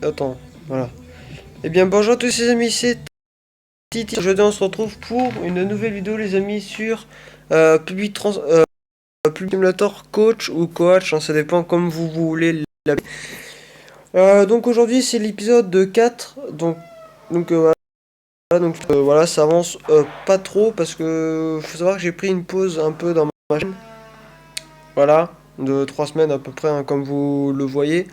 Attends, voilà. Eh bien, bonjour à tous les amis, c'est Titi. Aujourd'hui, on se retrouve pour une nouvelle vidéo, les amis, sur Public Simulator Coach ou Coach, hein, ça dépend comme vous voulez l'appeler. Donc aujourd'hui, c'est l'épisode de 4. Voilà, ça avance pas trop parce que faut savoir que j'ai pris une pause un peu dans ma chaîne. Voilà, de 3 semaines à peu près, hein, comme vous le voyez.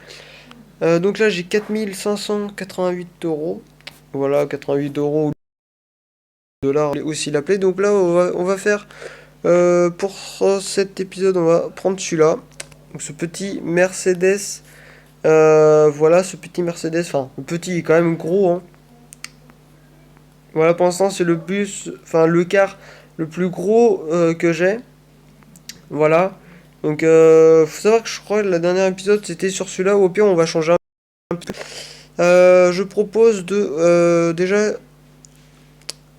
Donc là, j'ai 4 588 euros. Voilà, 88 euros dollars aussi l'appeler. Donc là, on va faire pour cet épisode, on va prendre celui-là. Donc ce petit Mercedes. Voilà, ce petit Mercedes. Enfin, le petit il est quand même gros. Hein. Voilà, pour l'instant, c'est le bus, enfin le car le plus gros que j'ai. Voilà. Donc, faut savoir que je crois que le dernier épisode c'était sur celui-là. Au pire, on va changer un peu. Je propose de déjà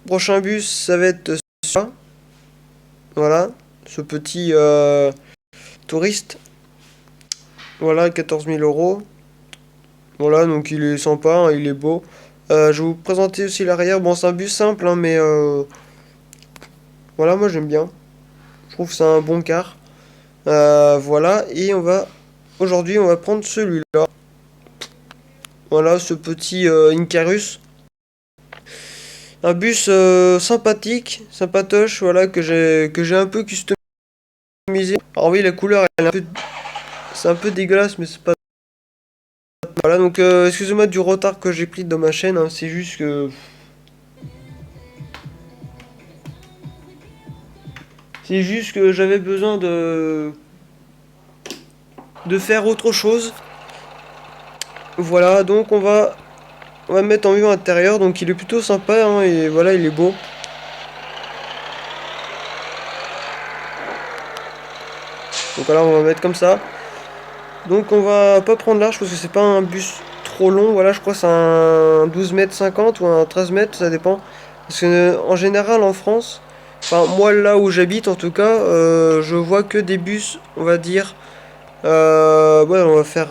prochain bus, ça va être ça. Voilà, ce petit touriste. Voilà, 14 000 euros. Voilà, donc il est sympa, hein, il est beau. Je vais vous présenter aussi l'arrière. Bon, c'est un bus simple, hein, mais voilà, moi j'aime bien. Je trouve que c'est un bon car. Voilà, et aujourd'hui, on va prendre celui-là. Voilà, ce petit Incarus. Un bus sympathique, sympatoche, voilà, que j'ai un peu customisé. Alors oui, la couleur, c'est un peu dégueulasse, mais c'est pas. Voilà, donc excusez-moi du retard que j'ai pris dans ma chaîne, hein, c'est juste que j'avais besoin de faire autre chose. Voilà, donc on va mettre en vue intérieur, donc il est plutôt sympa, hein, et voilà, il est beau. Donc voilà, on va mettre comme ça. Donc on va pas prendre large parce que c'est pas un bus trop long. Voilà, je crois que c'est un 12 mètres 50 ou un 13 mètres, ça dépend. Parce que en général en France, enfin moi là où j'habite en tout cas, je vois que des bus, on va dire, ouais, on va faire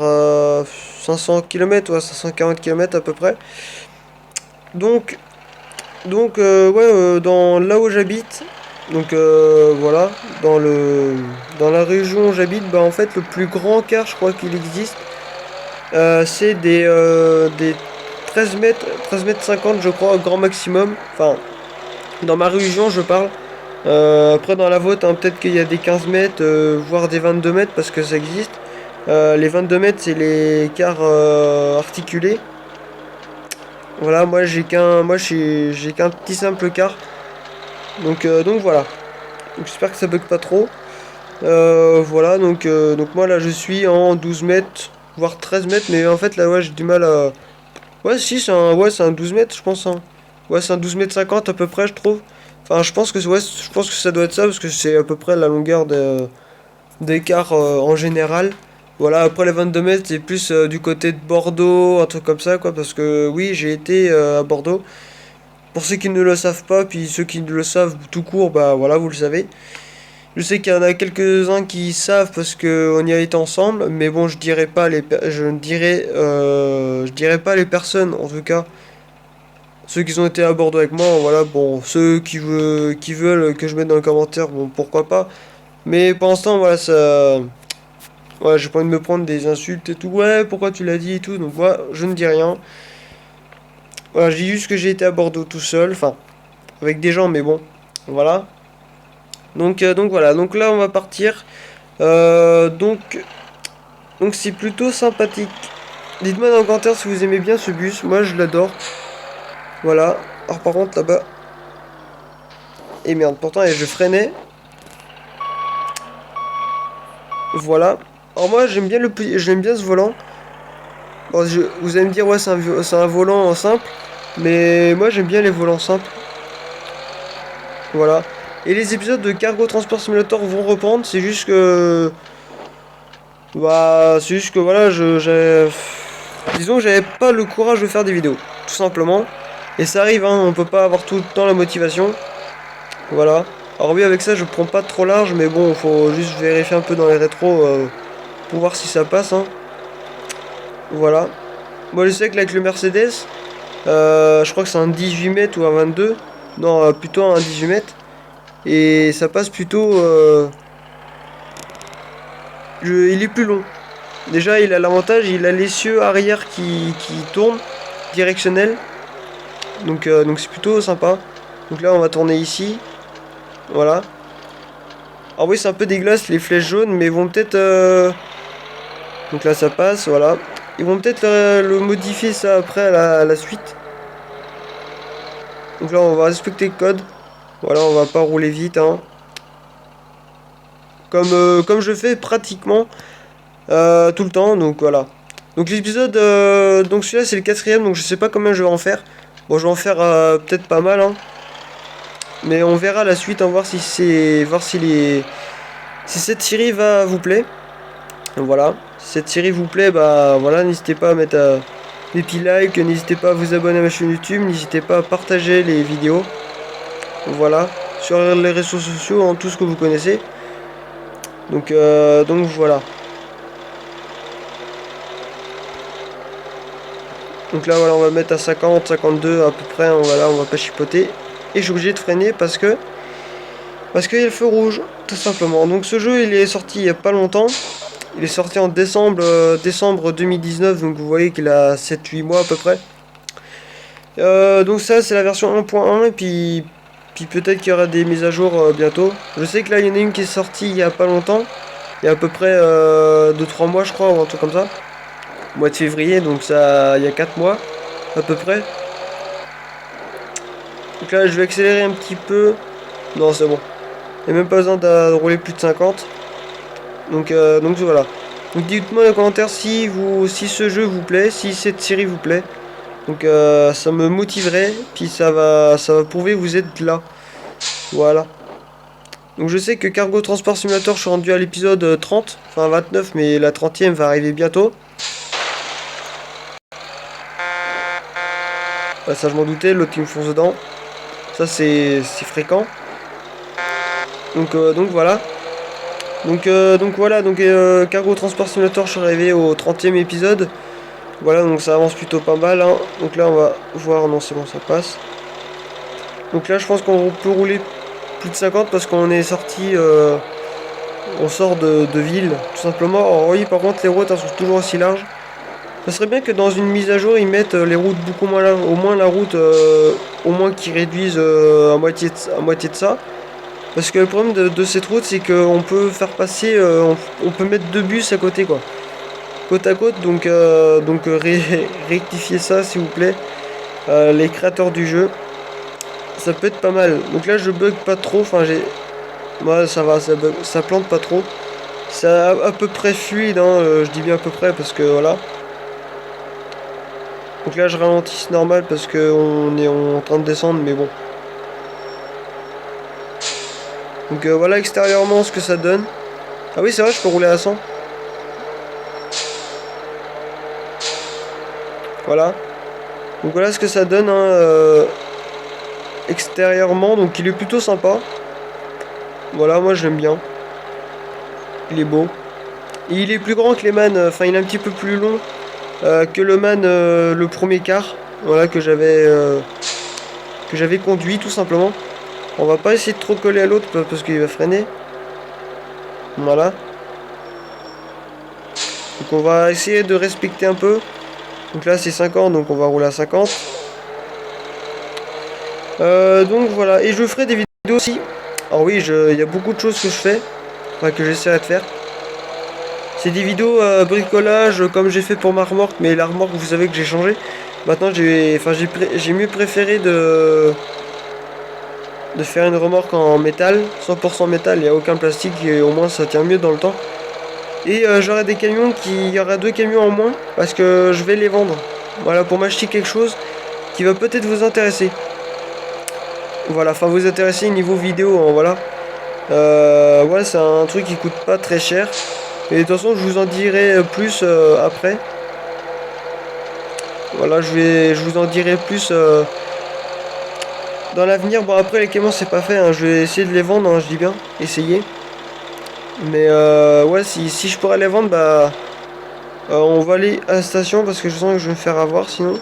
500 km ou 540 km à peu près. Donc, ouais, dans là où j'habite, donc voilà, dans la région où j'habite, bah en fait le plus grand car je crois qu'il existe, c'est des 13 mètres 50 je crois, au grand maximum. Enfin, dans ma région je parle. Après dans la vôtre, hein, peut-être qu'il y a des 15 mètres, voire des 22 mètres parce que ça existe. Les 22 mètres c'est les cars articulés. Voilà, moi j'ai qu'un petit simple car. Donc voilà. Donc j'espère que ça bug pas trop. Voilà, donc moi là je suis en 12 mètres, voire 13 mètres, mais en fait là ouais j'ai du mal à. Ouais, si, c'est un 12 mètres, je pense. Hein. Ouais, c'est un 12 mètres 50 à peu près, je trouve. Enfin, je pense que ça doit être ça parce que c'est à peu près la longueur des cars en général. Voilà, après les 22 mètres, c'est plus du côté de Bordeaux, un truc comme ça, quoi. Parce que oui, j'ai été à Bordeaux. Pour ceux qui ne le savent pas, puis ceux qui le savent tout court, bah voilà, vous le savez. Je sais qu'il y en a quelques-uns qui savent parce qu'on y a été ensemble, mais bon, je dirais pas les personnes, en tout cas, ceux qui ont été à Bordeaux avec moi, voilà, bon, ceux qui veulent que je mette dans les commentaires, bon, pourquoi pas. Mais pour l'instant, voilà, ça. Ouais, j'ai pas envie de me prendre des insultes et tout. Ouais, pourquoi tu l'as dit et tout. Donc, moi, je ne dis rien. Voilà, je dis juste que j'ai été à Bordeaux tout seul. Enfin, avec des gens, mais bon. Voilà. Donc voilà. Donc là, on va partir. Donc c'est plutôt sympathique. Dites-moi dans les commentaires si vous aimez bien ce bus. Moi, je l'adore. Voilà. Alors, par contre, là-bas. Et merde, pourtant, et je freinais. Voilà. Alors moi j'aime bien ce volant. Bon, vous allez me dire ouais c'est un volant simple. Mais moi j'aime bien les volants simples. Voilà. Et les épisodes de Cargo Transport Simulator vont reprendre. C'est juste que. Bah c'est juste que voilà disons que j'avais pas le courage de faire des vidéos. Tout simplement. Et ça arrive hein, on peut pas avoir tout le temps la motivation. Voilà. Alors oui avec ça je prends pas trop large mais bon faut juste vérifier un peu dans les rétros pour voir si ça passe hein. Voilà. Moi je sais que là, avec le Mercedes, je crois que c'est un 18 mètres ou un 22. Non, plutôt un 18 mètres. Et ça passe plutôt... il est plus long. Déjà, il a l'avantage, il a l'essieu arrière qui tourne, directionnel. Donc c'est plutôt sympa. Donc là, on va tourner ici. Voilà. Alors oui, c'est un peu dégueulasse les flèches jaunes, mais ils vont peut-être... Donc là, ça passe, voilà. Ils vont peut-être le modifier ça après à la suite. Donc là, on va respecter le code. Voilà, on va pas rouler vite, hein. Comme je fais pratiquement tout le temps, donc voilà. Donc l'épisode, donc celui-là c'est le quatrième, donc je sais pas combien je vais en faire. Bon, je vais en faire peut-être pas mal, hein. Mais on verra la suite, hein, voir si si cette série vous plaît. Donc voilà, si cette série vous plaît, bah voilà, n'hésitez pas à mettre des petits likes, n'hésitez pas à vous abonner à ma chaîne YouTube, n'hésitez pas à partager les vidéos. Voilà, sur les réseaux sociaux, en tout ce que vous connaissez. Donc voilà. Donc là voilà, on va mettre à 50, 52 à peu près, voilà, on va pas chipoter. Et je suis obligé de freiner parce qu'il y a le feu rouge, tout simplement. Donc ce jeu il est sorti il y a pas longtemps. Il est sorti en décembre 2019, donc vous voyez qu'il a 7-8 mois à peu près. Donc ça c'est la version 1.1 et puis peut-être qu'il y aura des mises à jour bientôt. Je sais que là il y en a une qui est sortie il y a pas longtemps. Il y a à peu près 2-3 mois je crois, ou un truc comme ça. Mois de février, donc ça il y a 4 mois à peu près. Donc là je vais accélérer un petit peu. Non c'est bon. Il n'y a même pas besoin de rouler plus de 50. Donc voilà. Donc dites-moi dans les commentaires si ce jeu vous plaît, si cette série vous plaît. Donc ça me motiverait, puis ça va prouver que vous êtes là. Voilà. Donc je sais que Cargo Transport Simulator, je suis rendu à l'épisode 30, enfin 29, mais la 30e va arriver bientôt. Bah, ça je m'en doutais, l'autre qui me fonce dedans. Ça c'est fréquent. Donc voilà. Donc voilà, Cargo Transport Simulator, je suis arrivé au 30e épisode. Voilà, donc ça avance plutôt pas mal, hein. Donc là on va voir, non c'est bon, ça passe. Donc là je pense qu'on peut rouler plus de 50 parce qu'on est sorti, on sort de ville, tout simplement. Alors oui, par contre les routes elles sont toujours aussi larges. Ça serait bien que dans une mise à jour ils mettent les routes beaucoup moins larges, au moins la route, au moins qu'ils réduisent à moitié de ça. Parce que le problème de cette route c'est qu'on peut faire passer, on peut mettre deux bus à côté quoi. Côte à côte, rectifiez ça s'il vous plaît, les créateurs du jeu, ça peut être pas mal. Donc là je bug pas trop, enfin moi ça va, ça plante pas trop, c'est à peu près fluide, hein, je dis bien à peu près parce que voilà. Donc là je ralentis normal parce que on est en train de descendre, mais bon. Donc voilà extérieurement ce que ça donne. Ah oui c'est vrai, je peux rouler à 100. Voilà. Donc voilà ce que ça donne, hein, extérieurement. Donc il est plutôt sympa. Voilà, moi j'aime bien. Il est beau. Et il est plus grand que les man. Enfin, il est un petit peu plus long que le man, le premier car. Voilà, que j'avais conduit tout simplement. On va pas essayer de trop coller à l'autre parce qu'il va freiner. Voilà. Donc on va essayer de respecter un peu. Donc là c'est 50, donc on va rouler à 50. Donc voilà, et je ferai des vidéos aussi. Alors oui, il y a beaucoup de choses que je fais, enfin que j'essaierai de faire. C'est des vidéos bricolage comme j'ai fait pour ma remorque, mais la remorque vous savez que j'ai changé. Maintenant j'ai mieux préféré de faire une remorque en métal, 100% métal, il n'y a aucun plastique et au moins ça tient mieux dans le temps. Et j'aurai des camions il y aura 2 camions en moins parce que je vais les vendre. Voilà, pour m'acheter quelque chose qui va peut-être vous intéresser. Voilà, enfin vous intéresser niveau vidéo, hein, voilà. Ouais, c'est un truc qui coûte pas très cher. Et de toute façon, je vous en dirai plus après. Voilà, je vous en dirai plus dans l'avenir. Bon, après, les camions, c'est pas fait, hein. Je vais essayer de les vendre, hein, je dis bien. Essayer. Mais ouais, si je pourrais les vendre, bah On va aller à la station parce que je sens que je vais me faire avoir sinon.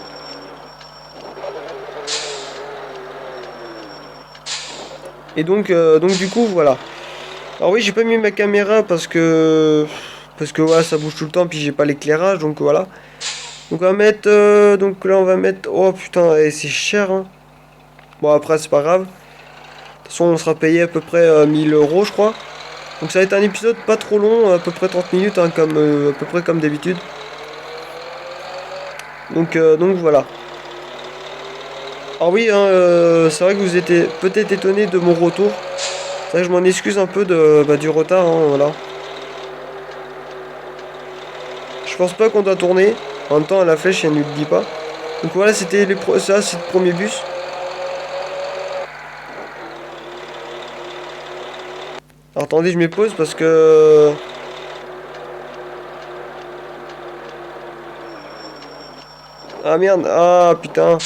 Et donc du coup voilà. Alors oui, j'ai pas mis ma caméra parce que voilà, ça bouge tout le temps puis j'ai pas l'éclairage donc voilà. Donc on va mettre donc là on va mettre oh putain, c'est cher hein. Bon après c'est pas grave. De toute façon on sera payé à peu près 1000 euros je crois. Donc ça va être un épisode pas trop long, à peu près 30 minutes hein, comme à peu près comme d'habitude. Donc voilà. Alors oui, hein, c'est vrai que vous étiez peut-être étonné de mon retour. C'est vrai que je m'en excuse un peu du retard, hein, voilà. Je pense pas qu'on doit tourner. En même temps, la flèche, elle ne le dit pas. Donc voilà, ça, c'est le premier bus. Alors attendez, je me pose parce que... Ah merde, ah putain.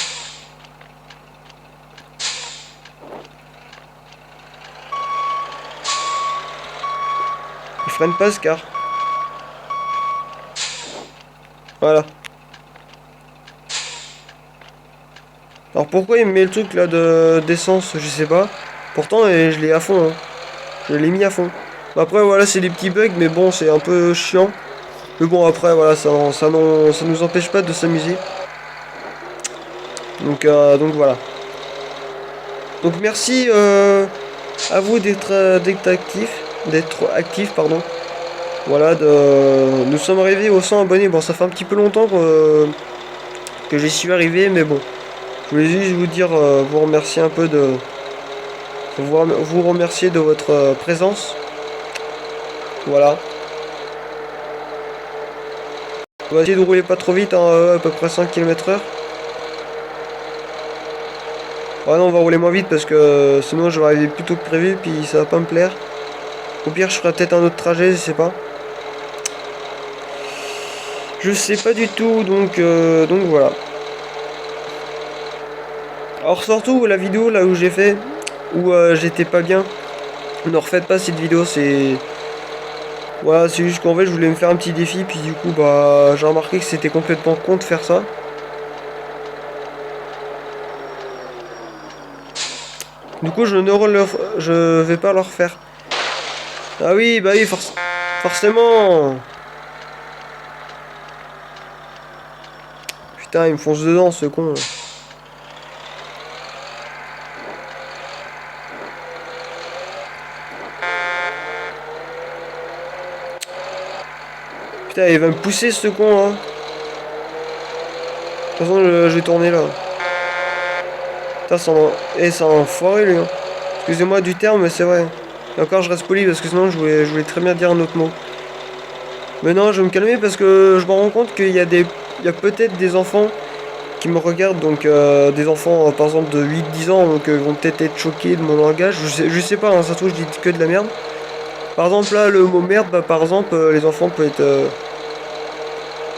Il freine pas ce car. Voilà. Alors pourquoi il me met le truc là de d'essence, je sais pas. Pourtant, je l'ai à fond, hein. Je l'ai mis à fond. Après, voilà, c'est des petits bugs, mais bon, c'est un peu chiant. Mais bon, après, voilà, ça nous empêche pas de s'amuser. Donc voilà. Donc merci à vous d'être actif, pardon. Voilà, nous sommes arrivés aux 100 abonnés. Bon, ça fait un petit peu longtemps que j'y suis arrivé, mais bon. Je voulais juste vous dire, vous remercier un peu vous remercier de votre présence. Voilà. On va essayer de rouler pas trop vite, hein, à peu près 5 km/h. Ouais, non, on va rouler moins vite parce que sinon je vais arriver plus tôt que prévu, puis ça va pas me plaire. Au pire, je ferai peut-être un autre trajet, je sais pas. Je sais pas du tout, donc voilà. Alors surtout la vidéo là où j'ai fait, où j'étais pas bien, ne refaites pas cette vidéo, c'est... Voilà, c'est juste qu'en fait je voulais me faire un petit défi, puis du coup bah j'ai remarqué que c'était complètement con de faire ça. Du coup je vais pas le refaire. Ah oui, bah oui, forcément. Putain, il me fonce dedans ce con. Putain, il va me pousser ce con là. De toute façon, je vais tourner là. Putain, c'est un enfoiré lui. Hein. Excusez-moi du terme, mais c'est vrai. Et encore, je reste poli parce que sinon, je voulais très bien dire un autre mot. Mais non, je vais me calmer parce que je me rends compte qu'il y a il y a peut-être des enfants qui me regardent, donc des enfants par exemple de 8-10 ans, donc vont peut-être être choqués de mon langage. Je sais pas, hein, ça se trouve, je dis que de la merde. Par exemple, là, le mot merde, bah, par exemple, les enfants peuvent être.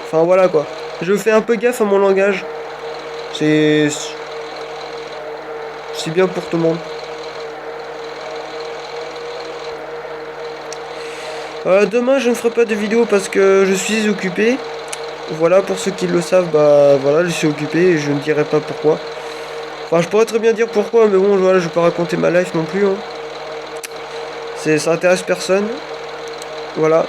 Enfin voilà quoi. Je fais un peu gaffe à mon langage. C'est. C'est bien pour tout le monde. Demain, je ne ferai pas de vidéo parce que je suis occupé. Voilà, pour ceux qui le savent, bah voilà, je suis occupé et je ne dirai pas pourquoi. Enfin, je pourrais très bien dire pourquoi, mais bon, voilà, je vais pas raconter ma life non plus. Hein. Ça intéresse personne. Voilà.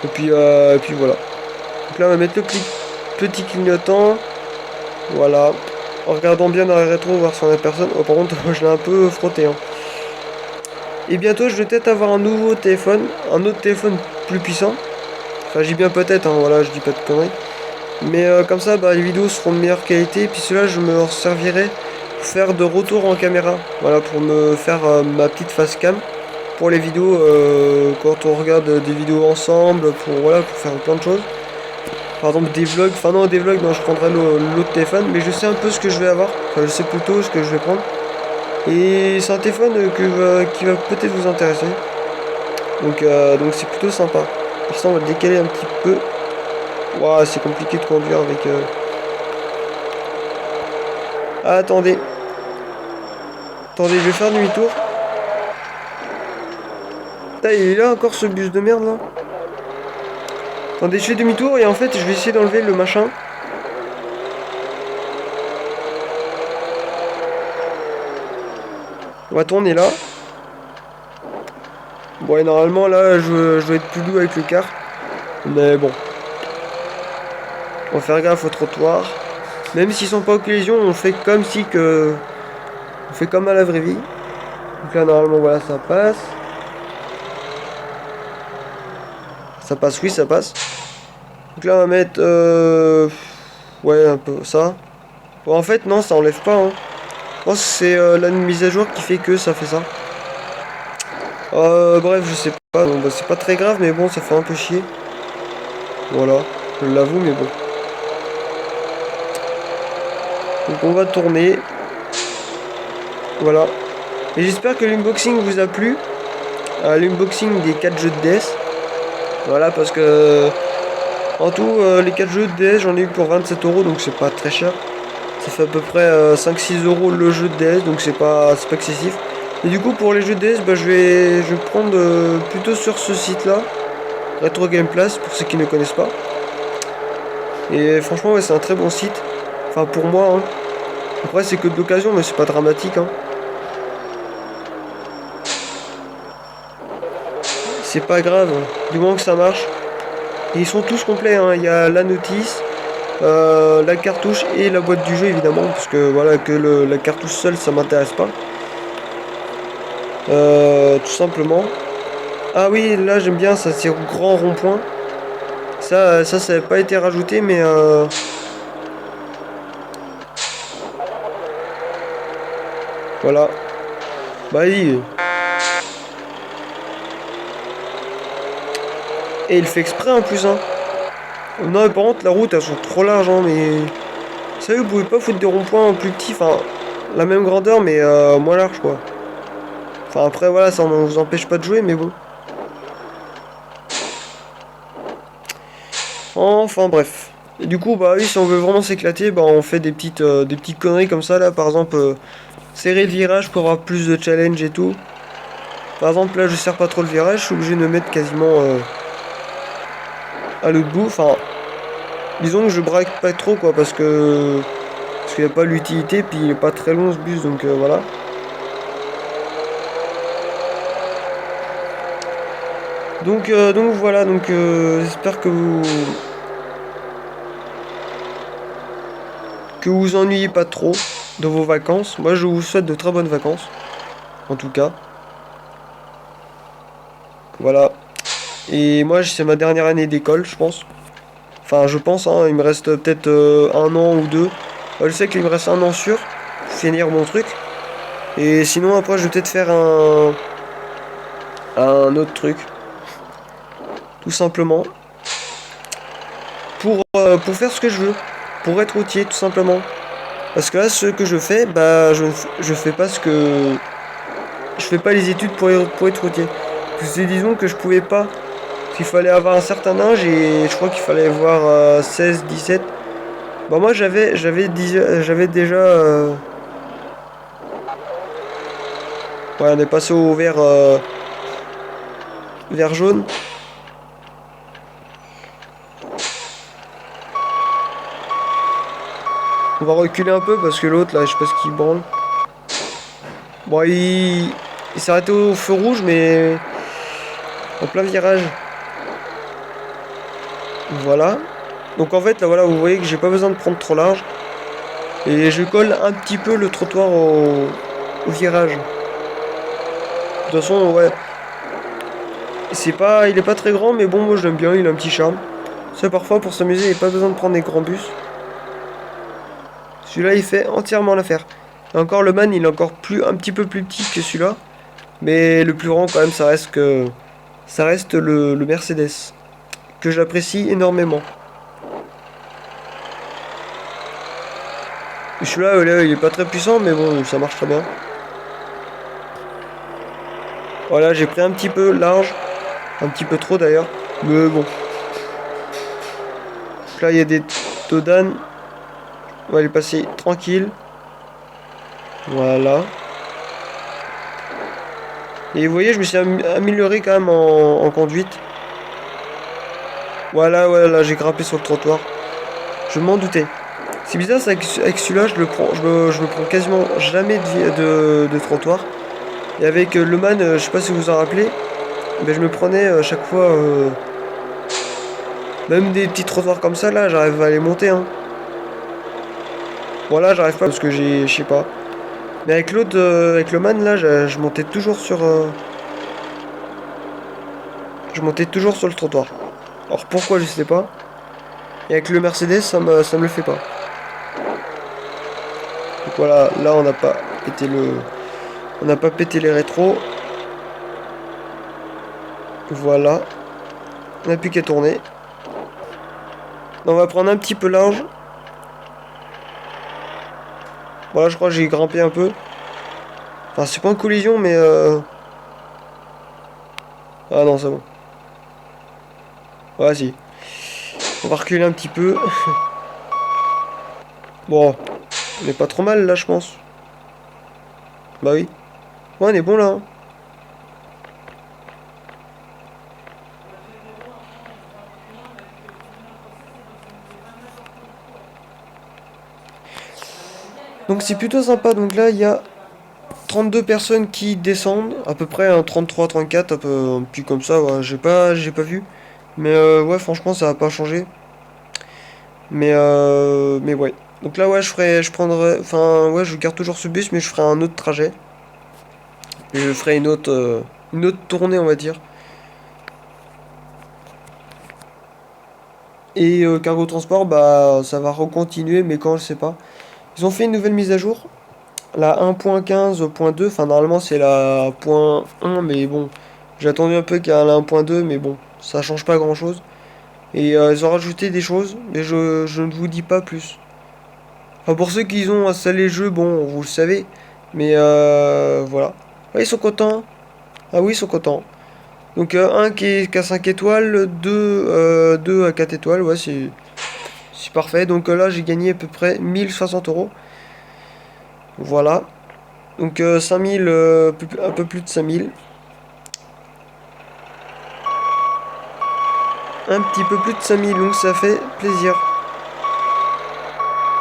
Et puis voilà. Donc là, on va mettre le petit clignotant. Voilà. En regardant bien dans les rétro, voir si on a personne. Oh, par contre, je l'ai un peu frotté. Hein. Et bientôt, je vais peut-être avoir un nouveau téléphone. Un autre téléphone plus puissant. Enfin, j'ai bien peut-être, hein, voilà, je dis pas de conneries. Mais comme ça, bah, les vidéos seront de meilleure qualité. Puis cela, je me servirai pour faire de retour en caméra. Voilà, pour me faire ma petite face cam. Pour les vidéos, quand on regarde des vidéos ensemble, voilà, pour faire plein de choses. Par exemple des vlogs, enfin non des vlogs, non je prendrai l'autre téléphone, mais je sais un peu ce que je vais avoir, enfin je sais plutôt ce que je vais prendre. Et c'est un téléphone qui va peut-être vous intéresser. Donc c'est plutôt sympa. Pour ça on va le décaler un petit peu. Ouah, c'est compliqué de conduire avec... Ah, attendez. Attendez, je vais faire demi-tour. Putain, il est là encore ce bus de merde là. Attendez, je fais demi-tour et en fait je vais essayer d'enlever le machin. On va tourner là. Bon, et normalement là je dois être plus doux avec le car. Mais bon. On va faire gaffe au trottoir. Même s'ils sont pas en collision, on fait comme si que. On fait comme à la vraie vie. Donc là normalement voilà ça passe. Ça passe, oui ça passe. Donc là on va mettre ouais un peu ça. Bon en fait non ça enlève pas hein. Je pense que c'est la mise à jour qui fait que ça fait ça. Bref je sais pas, bon, bah, c'est pas très grave mais bon ça fait un peu chier. Voilà, je l'avoue mais bon. Donc on va tourner. Voilà. Et j'espère que l'unboxing vous a plu. L'unboxing des 4 jeux de DS. Voilà parce que en tout les 4 jeux de DS j'en ai eu pour 27 euros donc c'est pas très cher. Ça fait à peu près 5-6 euros le jeu de DS donc c'est pas excessif. Et du coup pour les jeux de DS bah, je vais prendre plutôt sur ce site là. Retro Game Place pour ceux qui ne connaissent pas. Et franchement ouais, c'est un très bon site. Enfin pour moi hein. Après c'est que de l'occasion mais c'est pas dramatique hein. C'est pas grave, du moment que ça marche. Et ils sont tous complets, hein. Il y a la notice, la cartouche et la boîte du jeu évidemment, parce que voilà que la cartouche seule ça m'intéresse pas. Tout simplement. Ah oui, là j'aime bien ça, c'est grand rond-point. Ça n'a pas été rajouté, mais voilà. Bah oui. Et il fait exprès en plus, hein. Non, mais par contre, la route elles sont trop larges, hein, mais. Vous savez, vous pouvez pas foutre des ronds-points plus petits, enfin, la même grandeur, mais moins large, quoi. Enfin, après, voilà, ça ne vous empêche pas de jouer, mais bon. Enfin, bref. Et du coup, bah oui, si on veut vraiment s'éclater, bah on fait des petites conneries comme ça, là, par exemple, serrer le virage pour avoir plus de challenge et tout. Par exemple, là, je serre pas trop le virage, je suis obligé de me mettre quasiment à l'autre bout. Enfin, disons que je braque pas trop, quoi, parce qu'il n'y a pas l'utilité, puis il est pas très long ce bus, donc voilà. Donc voilà, j'espère que vous ennuyez pas trop dans vos vacances. Moi, je vous souhaite de très bonnes vacances, en tout cas. Voilà. Et moi, c'est ma dernière année d'école, je pense. Enfin, je pense, hein, il me reste peut-être un an ou deux. Je sais qu'il me reste un an sûr pour finir mon truc. Et sinon, après, je vais peut-être faire un autre truc. Tout simplement. Pour faire ce que je veux. Pour être routier, tout simplement. Parce que là, ce que je fais, bah, je fais pas ce que. Je fais pas les études pour être routier. Parce que disons que je pouvais pas. Parce qu'il fallait avoir un certain âge et je crois qu'il fallait avoir 16, 17. Bah, moi, j'avais déjà. Ouais, on est passé au vert jaune. On va reculer un peu parce que l'autre là, je sais pas ce qu'il branle. Bon, il s'est arrêté au feu rouge, mais en plein virage. Voilà. Donc en fait, là voilà, vous voyez que j'ai pas besoin de prendre trop large. Et je colle un petit peu le trottoir au virage. De toute façon, ouais. Il est pas très grand, mais bon, moi je l'aime bien, il a un petit charme. Ça, parfois, pour s'amuser, il n'y a pas besoin de prendre des grands bus. Celui-là, il fait entièrement l'affaire. Et encore, le man, il est encore un petit peu plus petit que celui-là. Mais le plus grand, quand même, ça reste le Mercedes. Que j'apprécie énormément. Celui-là, il est pas très puissant, mais bon, ça marche très bien. Voilà, j'ai pris un petit peu large. Un petit peu trop d'ailleurs. Mais bon. Donc là, il y a des Todan. On va les passer tranquille. Voilà. Et vous voyez, je me suis amélioré quand même en conduite. Voilà, ouais, là j'ai grimpé sur le trottoir. Je m'en doutais. C'est bizarre, c'est avec celui-là, je me prends quasiment jamais de trottoir. Et avec le man, je sais pas si vous vous en rappelez, mais je me prenais chaque fois, même des petits trottoirs comme ça, là, j'arrive à les monter, hein. Voilà, j'arrive pas parce que je sais pas. Mais avec l'autre, avec le man, là, je montais toujours je montais toujours sur le trottoir. Alors pourquoi, je sais pas. Et avec le Mercedes, ça me le fait pas. Donc voilà, là, on n'a pas pété les rétros. Voilà, on n'a plus qu'à tourner. On va prendre un petit peu large. Voilà, je crois que j'ai grimpé un peu. Enfin, c'est pas en collision, mais ah non, c'est bon. Ouais, si. On va reculer un petit peu. Bon, on est pas trop mal là, je pense. Bah oui. Ouais, on est bon là, hein. Donc c'est plutôt sympa. Donc là, il y a 32 personnes qui descendent. À peu près un 33, 34, un petit comme ça. Ouais. J'ai pas vu. Mais ouais, franchement, ça va pas changer. Mais ouais. Donc là, ouais, je prendrai, enfin, ouais, je garde toujours ce bus, mais je ferai un autre trajet. Et je ferai une autre tournée, on va dire. Et Cargo Transport, bah, ça va recontinuer, mais quand, je sais pas. Ils ont fait une nouvelle mise à jour, la 1.15.2, enfin, normalement, c'est la point 1, mais bon, j'ai attendu un peu qu'il y ait la 1.2, mais bon, ça change pas grand chose. Et ils ont rajouté des choses, mais je ne vous dis pas plus. Enfin, pour ceux qui ont installé le jeu, bon, vous le savez, mais voilà. Ouais, ils sont contents. Ah oui, ils sont contents. Donc, un qui a 5 étoiles, deux à 4 étoiles, ouais, c'est parfait. Donc là, j'ai gagné à peu près 1060 euros. Voilà. Donc 5000, un peu plus de 5000. Un petit peu plus de 5000, donc ça fait plaisir.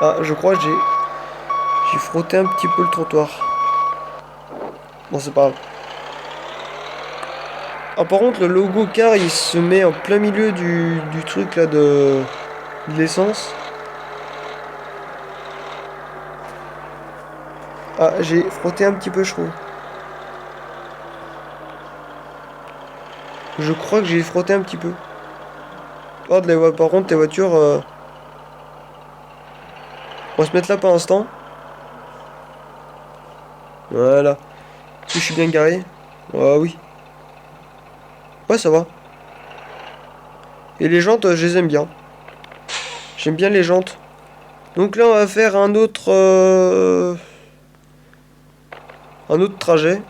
Ah, je crois que j'ai frotté un petit peu le trottoir. Bon, c'est pas grave. Ah, par contre, le logo car, il se met en plein milieu du truc là de l'essence. Ah, j'ai frotté un petit peu, je trouve. Je crois que j'ai frotté un petit peu. Oh, par contre, tes voitures. On va se mettre là pour l'instant. Voilà. Est-ce que je suis bien garé? Ah oui. Ouais, ça va. Et les jantes, je les aime bien. J'aime bien les jantes. Donc là, on va faire un autre trajet.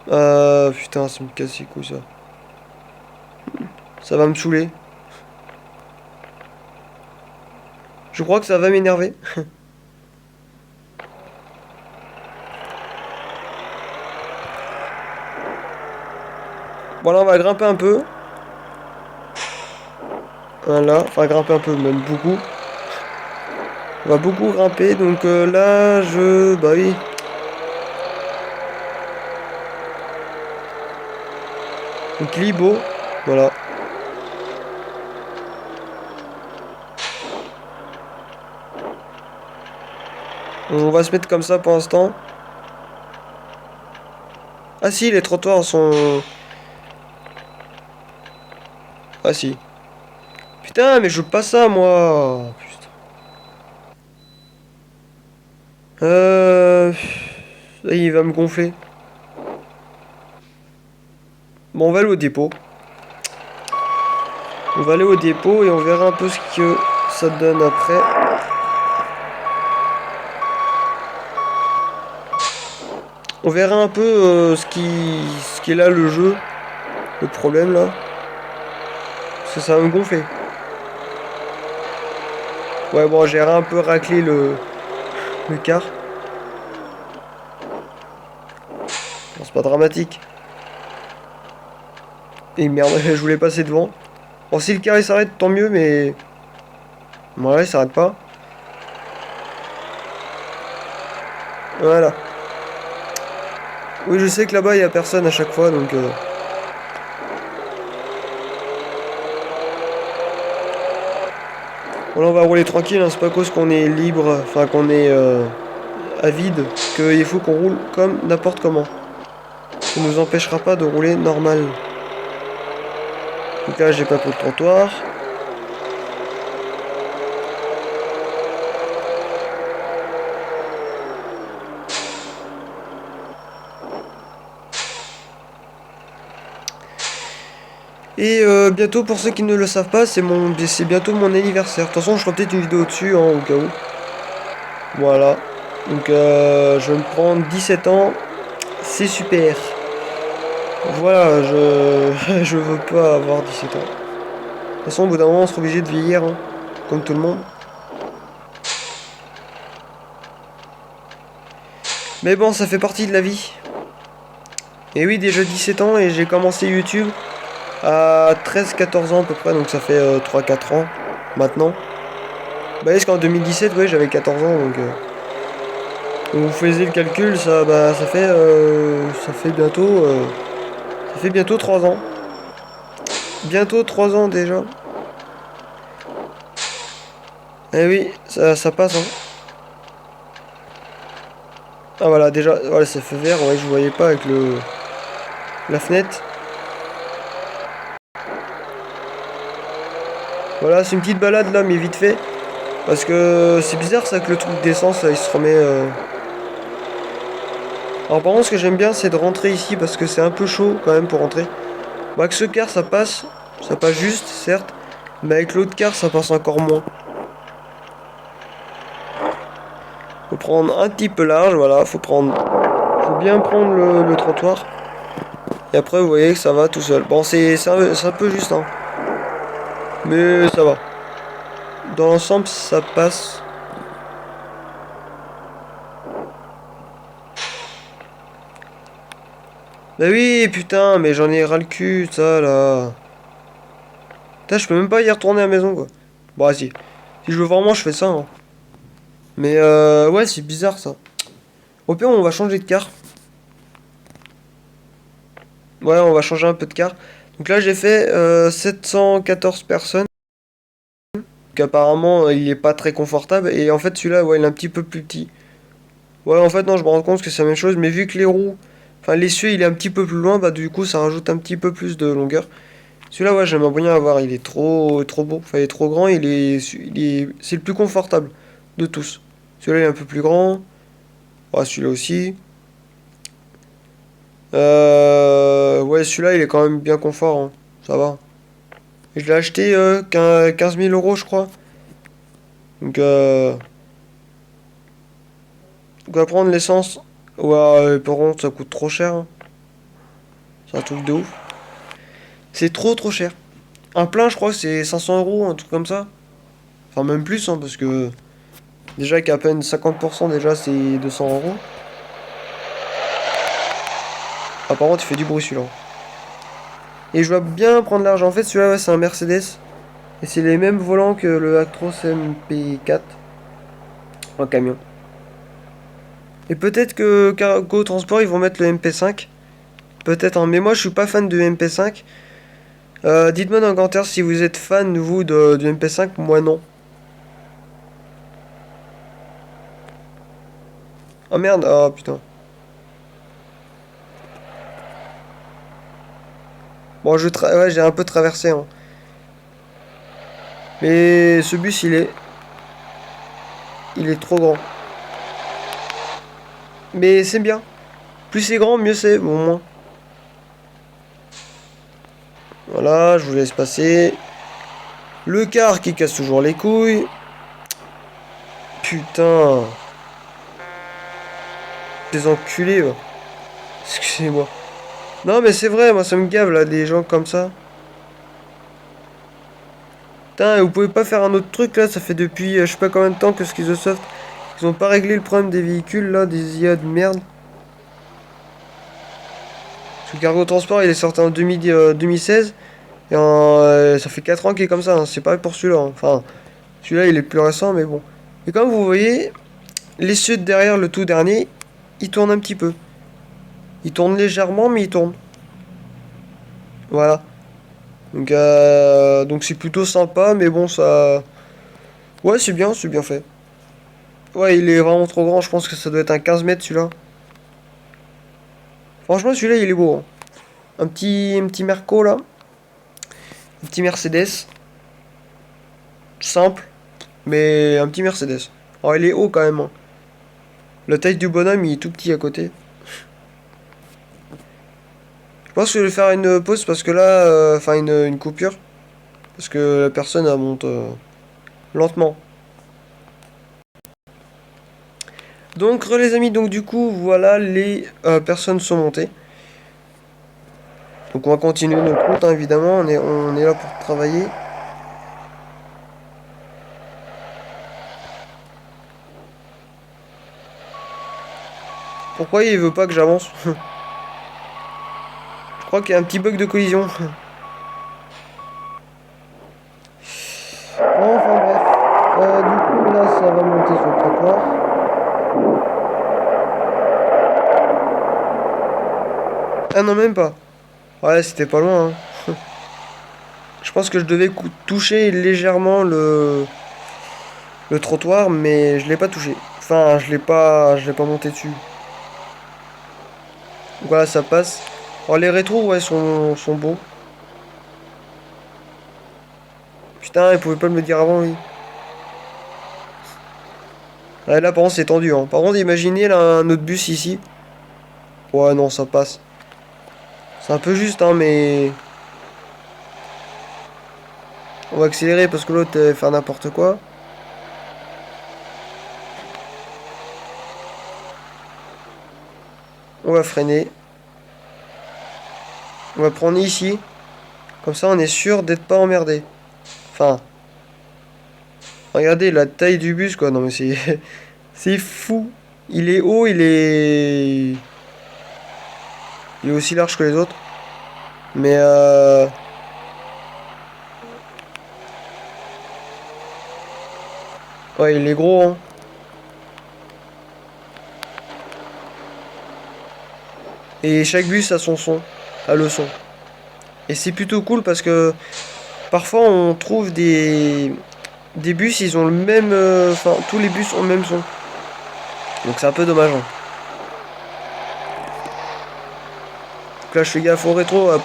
Putain, ça me casse les couilles, ça. Ça va me saouler. Je crois que ça va m'énerver. Voilà, on va grimper un peu. Voilà, enfin grimper un peu, même beaucoup. On va beaucoup grimper, donc là, bah oui. Donc Libo, voilà. On va se mettre comme ça pour l'instant. Ah si, les trottoirs sont... Ah si. Putain, mais je veux pas ça, moi. Putain. Il va me gonfler. Bon, on va aller au dépôt. On va aller au dépôt et on verra un peu ce que ça donne après. On verra un peu ce qui est là, le jeu. Le problème, là. Parce que ça va me gonfler. Ouais, bon, j'ai un peu raclé le car. Bon, c'est pas dramatique. Et merde, je voulais passer devant. Bon, si le car il s'arrête, tant mieux, mais... Voilà, il s'arrête pas. Voilà. Oui, je sais que là-bas, il y a personne à chaque fois, donc... Voilà, on va rouler tranquille, hein, c'est pas cause qu'on est libre, enfin qu'on est avide, qu'il faut qu'on roule comme n'importe comment. Ça nous empêchera pas de rouler normal. Donc là, j'ai pas pris le trottoir. Et bientôt, pour ceux qui ne le savent pas, c'est bientôt mon anniversaire. De toute façon, je ferai peut-être une vidéo dessus, hein, au cas où. Voilà. Donc, je vais me prendre 17 ans. C'est super. Voilà, je veux pas avoir 17 ans. De toute façon, au bout d'un moment, on sera obligé de vieillir, hein, comme tout le monde. Mais bon, ça fait partie de la vie. Et oui, déjà 17 ans et j'ai commencé YouTube à 13-14 ans à peu près, donc ça fait 3-4 ans maintenant. Bah, est-ce qu'en 2017, ouais, j'avais 14 ans, donc vous faisiez le calcul, ça fait bientôt 3 ans. Bientôt 3 ans déjà. Eh oui, ça passe, hein. Ah voilà, déjà, voilà, ça fait vert, ouais, je voyais pas avec la fenêtre. Voilà, c'est une petite balade là, mais vite fait. Parce que c'est bizarre ça que le truc d'essence, là, il se remet... Alors par contre, ce que j'aime bien, c'est de rentrer ici, parce que c'est un peu chaud quand même pour rentrer. Bah, avec ce car, ça passe juste, certes. Mais avec l'autre car, ça passe encore moins. Faut prendre un petit peu large, voilà, faut bien prendre le trottoir. Et après, vous voyez que ça va tout seul. Bon, c'est un peu juste, hein. Mais ça va. Dans l'ensemble, ça passe. Bah oui, putain, mais j'en ai ras le cul, ça, là. Putain, je peux même pas y retourner à la maison, quoi. Bon, si. Si je veux vraiment, je fais ça, hein. Mais ouais, c'est bizarre, ça. Au pire, on va changer de car. Ouais, on va changer un peu de car. Donc là, j'ai fait 714 personnes. Donc apparemment, il est pas très confortable. Et en fait, celui-là, ouais, il est un petit peu plus petit. Ouais, en fait, non, je me rends compte que c'est la même chose. Mais vu que les roues, enfin, l'essieu, il est un petit peu plus loin, bah du coup, ça rajoute un petit peu plus de longueur. Celui-là, ouais, j'aimerais bien avoir. Il est trop beau. Enfin, il est trop grand. C'est le plus confortable de tous. Celui-là, il est un peu plus grand. Ouais, celui-là aussi. Ouais, celui-là, il est quand même bien confort, hein. Ça va. Et je l'ai acheté 15 000 euros, je crois. Donc, on va prendre l'essence. Ouais, par contre, ça coûte trop cher, hein. C'est un truc de ouf. C'est trop cher. Un plein, je crois que c'est 500 euros, un truc comme ça. Enfin, même plus, hein, parce que déjà qu'à peine 50%, déjà, c'est 200 euros. Ah, par contre, il fait du bruit celui-là. Et je dois bien prendre l'argent. En fait, celui-là, ouais, c'est un Mercedes. Et c'est les mêmes volants que le Actros MP4 en camion. Et peut-être que Cargo Transport, ils vont mettre le MP5. Peut-être, hein. Mais moi, je suis pas fan de MP5. Dites-moi dans les commentaires si vous êtes fan, vous, du MP5. Moi, non. Oh merde, oh putain. Bon, ouais, j'ai un peu traversé, hein. Mais ce bus, il est trop grand. Mais c'est bien. Plus c'est grand, mieux c'est, au moins. Voilà, je vous laisse passer. Le car qui casse toujours les couilles. Putain. Des enculés, va. Excusez-moi. Non, mais c'est vrai, moi ça me gave là, des gens comme ça. Putain, vous pouvez pas faire un autre truc là, ça fait depuis je sais pas combien de temps que Schizosoft, ils ont pas réglé le problème des véhicules là, des IA de merde. Parce Le Cargo Transport, il est sorti en 2016. Et ça fait 4 ans qu'il est comme ça, hein. C'est pareil pour celui-là, hein. Enfin, celui-là, il est plus récent, mais bon. Et comme vous voyez, les ceux derrière le tout dernier, ils tournent un petit peu. Ils tournent légèrement, mais ils tournent. Voilà. Donc c'est plutôt sympa, mais bon, ça... Ouais, c'est bien fait. Ouais, il est vraiment trop grand, je pense que ça doit être un 15 mètres celui-là. Franchement, celui-là, il est beau, hein. Un petit Merco, là. Un petit Mercedes. Simple, mais un petit Mercedes. Alors, il est haut quand même, hein. La taille du bonhomme, il est tout petit à côté. Je pense que je vais faire une pause parce que là, enfin une coupure. Parce que la personne, elle monte lentement. Donc, les amis, donc du coup, voilà, les personnes sont montées. Donc, on va continuer notre route, hein, évidemment. On est là pour travailler. Pourquoi il veut pas que j'avance? Je crois qu'il y a un petit bug de collision. Bon, enfin bref. Du coup, là, ça va monter sur le trottoir. Ah non, même pas. Ouais, c'était pas loin, hein. Je pense que je devais toucher légèrement le trottoir, mais je l'ai pas touché. Enfin, je l'ai pas monté dessus. Donc voilà, ça passe. Alors les rétros, ouais, sont beaux. Putain, il pouvait pas me le dire avant, oui. Ouais, là, par contre, c'est tendu, hein. Par contre, imaginez là, un autre bus ici. Ouais, non, ça passe. C'est un peu juste, hein, mais... On va accélérer parce que l'autre va faire n'importe quoi. On va freiner. On va prendre ici. Comme ça, on est sûr d'être pas emmerdé. Enfin... Regardez la taille du bus, quoi. Non, mais c'est... c'est fou. Il est haut, il est... Il est aussi large que les autres. Mais ouais, il est gros, hein. Et chaque bus a son son. A le son. Et c'est plutôt cool parce que parfois on trouve des bus, ils ont le même... Enfin, tous les bus ont le même son. Donc c'est un peu dommage, hein. Donc là, je fais gaffe au rétro, à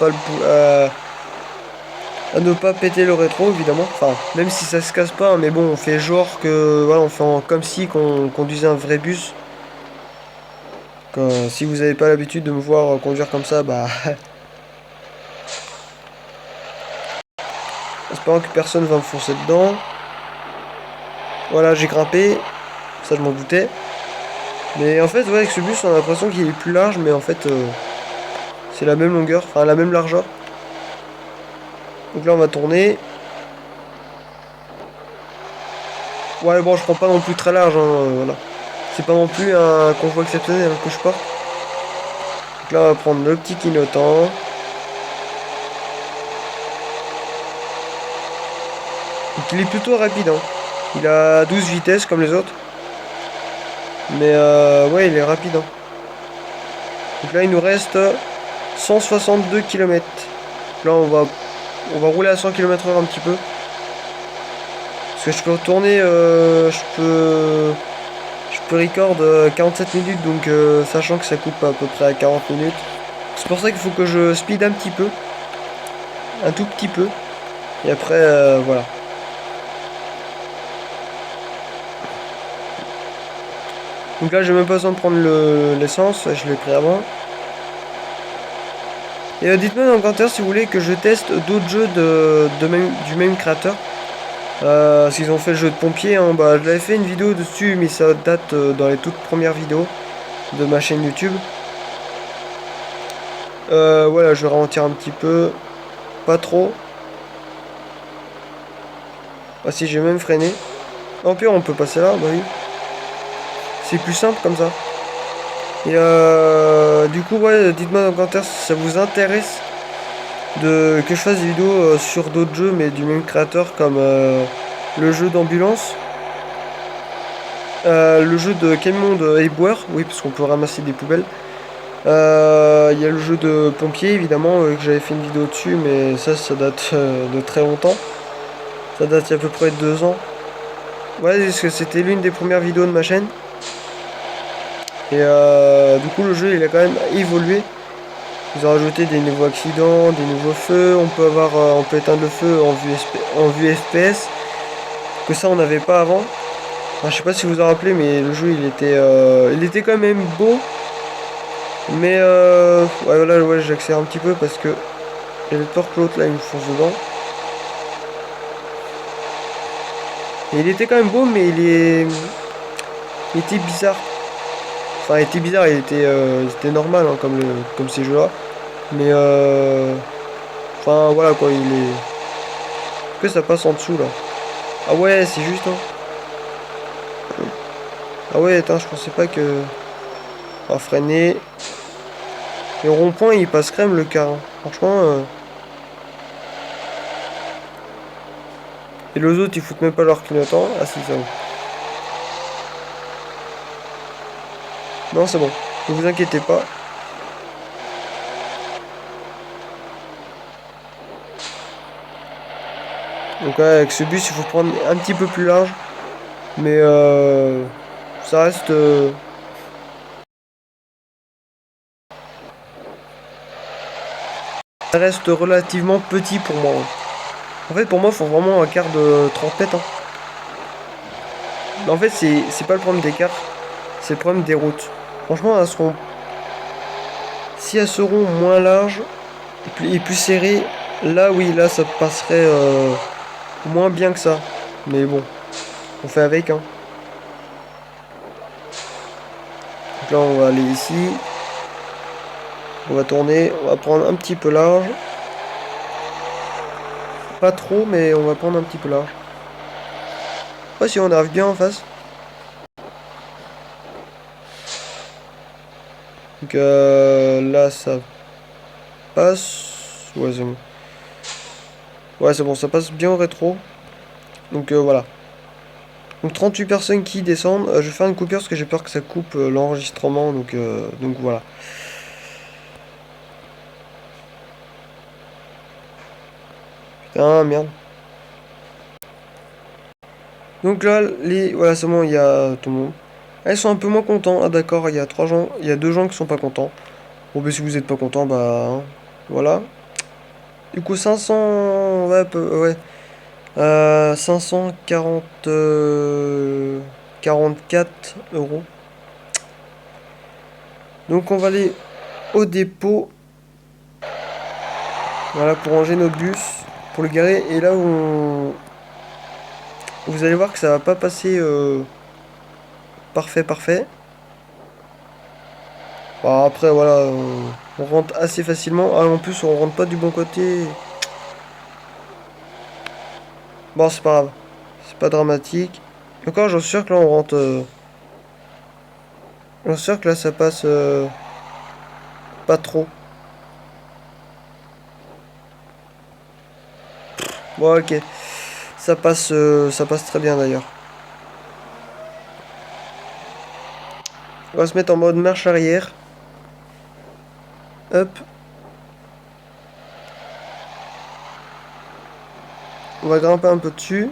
ne pas péter le rétro, évidemment. Enfin, même si ça se casse pas, mais bon, on fait genre que... Voilà, on fait comme si qu'on conduisait un vrai bus. Si vous n'avez pas l'habitude de me voir conduire comme ça, bah... Espérant que personne va me foncer dedans. Voilà, j'ai grimpé. Ça, je m'en doutais. Mais en fait, ouais, avec ce bus, on a l'impression qu'il est plus large, mais en fait, c'est la même longueur, enfin la même largeur. Donc là, on va tourner. Ouais, bon, je prends pas non plus très large, hein, voilà. C'est pas non plus un convoi exceptionnel, hein, que je porte. Donc là, on va prendre le petit clignotant. Donc il est plutôt rapide, hein. Il a 12 vitesses comme les autres. Mais ouais, il est rapide, hein. Donc là, il nous reste 162 km. Là, on va rouler à 100 km/h un petit peu. Parce que je peux retourner, je peux record 47 minutes, donc sachant que ça coupe à peu près à 40 minutes. C'est pour ça qu'il faut que je speed un petit peu. Un tout petit peu. Et après, voilà. Donc là, j'ai même pas besoin de prendre l'essence, je l'ai pris avant. Et dites-moi dans le commentaire si vous voulez que je teste d'autres jeux du même créateur. S'ils ont fait le jeu de pompier, hein, bah, je l'avais fait une vidéo dessus, mais ça date dans les toutes premières vidéos de ma chaîne YouTube. Voilà, je vais ralentir un petit peu. Pas trop. Ah si, j'ai même freiné. En pire, on peut passer là, bah oui. C'est plus simple comme ça. Et du coup, ouais, dites-moi dans les commentaires si ça vous intéresse que je fasse des vidéos sur d'autres jeux, mais du même créateur, comme le jeu d'ambulance, le jeu de camion de éboueur, oui, parce qu'on peut ramasser des poubelles. Il y a le jeu de pompier, évidemment, que j'avais fait une vidéo dessus, mais ça date de très longtemps. Ça date il y a à peu près 2 ans. Ouais, parce que c'était l'une des premières vidéos de ma chaîne. Et du coup, le jeu, il a quand même évolué. Ils ont rajouté des nouveaux accidents, des nouveaux feux. On peut éteindre le feu en vue FPS. Que ça, on n'avait pas avant. Enfin, je sais pas si vous vous en rappelez, mais le jeu, il était quand même beau. Mais ouais, voilà, ouais, j'accélère un petit peu parce que j'avais peur que l'autre là, il me fonce dedans. Et il était quand même beau, mais il était bizarre. Enfin, il était bizarre, il était normal hein, comme ces jeux-là. Mais enfin, voilà quoi, il est. Que ça passe en dessous là. Ah ouais, c'est juste, hein. Ah ouais, attends, je pensais pas que. On va freiner. Et au rond-point, il passe crème le car, hein. Franchement. Et les autres, ils foutent même pas leur clignotant. Ah si, ça va. Non, c'est bon. Ne vous inquiétez pas. Donc ouais, avec ce bus, il faut prendre un petit peu plus large. Mais ça reste. Ça reste relativement petit pour moi, hein. En fait, pour moi, il faut vraiment un quart de 30 mètres, hein. Mais en fait, c'est pas le problème des quarts, c'est le problème des routes. Franchement, si elles seront moins larges et plus serrées, là oui, là ça passerait moins bien que ça. Mais bon, on fait avec, hein. Donc là, on va aller ici. On va tourner, on va prendre un petit peu large. Pas trop, mais on va prendre un petit peu large. Ouais, si on arrive bien en face. Donc là, ça passe. Ouais, c'est bon. Ouais, c'est bon, ça passe bien au rétro. Donc voilà. Donc 38 personnes qui descendent. Je vais faire une coupure parce que j'ai peur que ça coupe l'enregistrement. Donc voilà. Putain, merde. Donc là, voilà, c'est bon, il y a tout le monde. Ah, ils sont un peu moins contents. Ah d'accord, il y a 3 gens. Il y a 2 gens qui sont pas contents. Bon, bah si vous êtes pas contents, bah hein, voilà. Du coup, 500. Ouais, ouais. 540. 44 euros. Donc on va aller au dépôt. Voilà, pour ranger notre bus. Pour le garer. Et là, vous allez voir que ça va pas passer parfait, parfait. Bon, après, voilà, on rentre assez facilement. Ah, en plus, on rentre pas du bon côté. Bon, c'est pas grave. C'est pas dramatique. Et encore, j'en suis sûr que là, on rentre. J'en suis sûr que là, ça passe pas trop. Bon, ok. Ça passe très bien d'ailleurs. On va se mettre en mode marche arrière. Hop. On va grimper un peu dessus.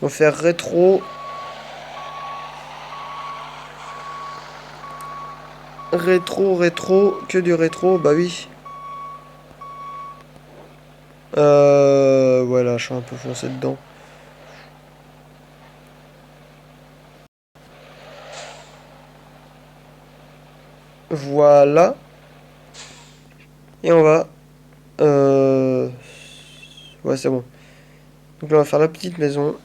On va faire rétro. Rétro, rétro. Que du rétro, bah oui. Voilà, je suis un peu foncé dedans. Voilà. Et on va. Ouais, c'est bon. Donc là, on va faire la petite maison.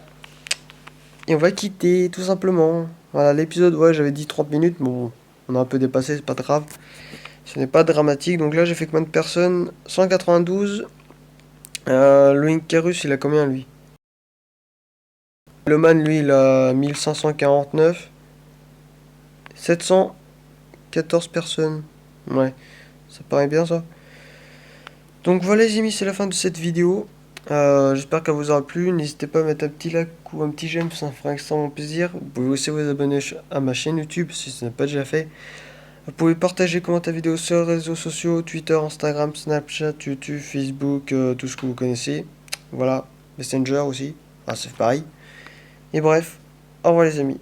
Et on va quitter, tout simplement. Voilà, l'épisode, ouais, j'avais dit 30 minutes. Bon, on a un peu dépassé, c'est pas grave. Ce n'est pas dramatique. Donc là, j'ai fait combien de personnes? 192. Le Incarus, il a combien, lui? Le Man, lui, il a 1549. 714 personnes. Ouais, ça paraît bien ça. Donc voilà les amis, c'est la fin de cette vidéo. J'espère qu'elle vous aura plu. N'hésitez pas à mettre un petit like ou un petit j'aime, ça me fera extrêmement plaisir. Vous pouvez aussi vous abonner à ma chaîne YouTube si ce n'est pas déjà fait. Vous pouvez partager, commenter la vidéo sur les réseaux sociaux, Twitter, Instagram, Snapchat, YouTube, Facebook, tout ce que vous connaissez. Voilà, Messenger aussi, c'est pareil. Et bref, au revoir les amis.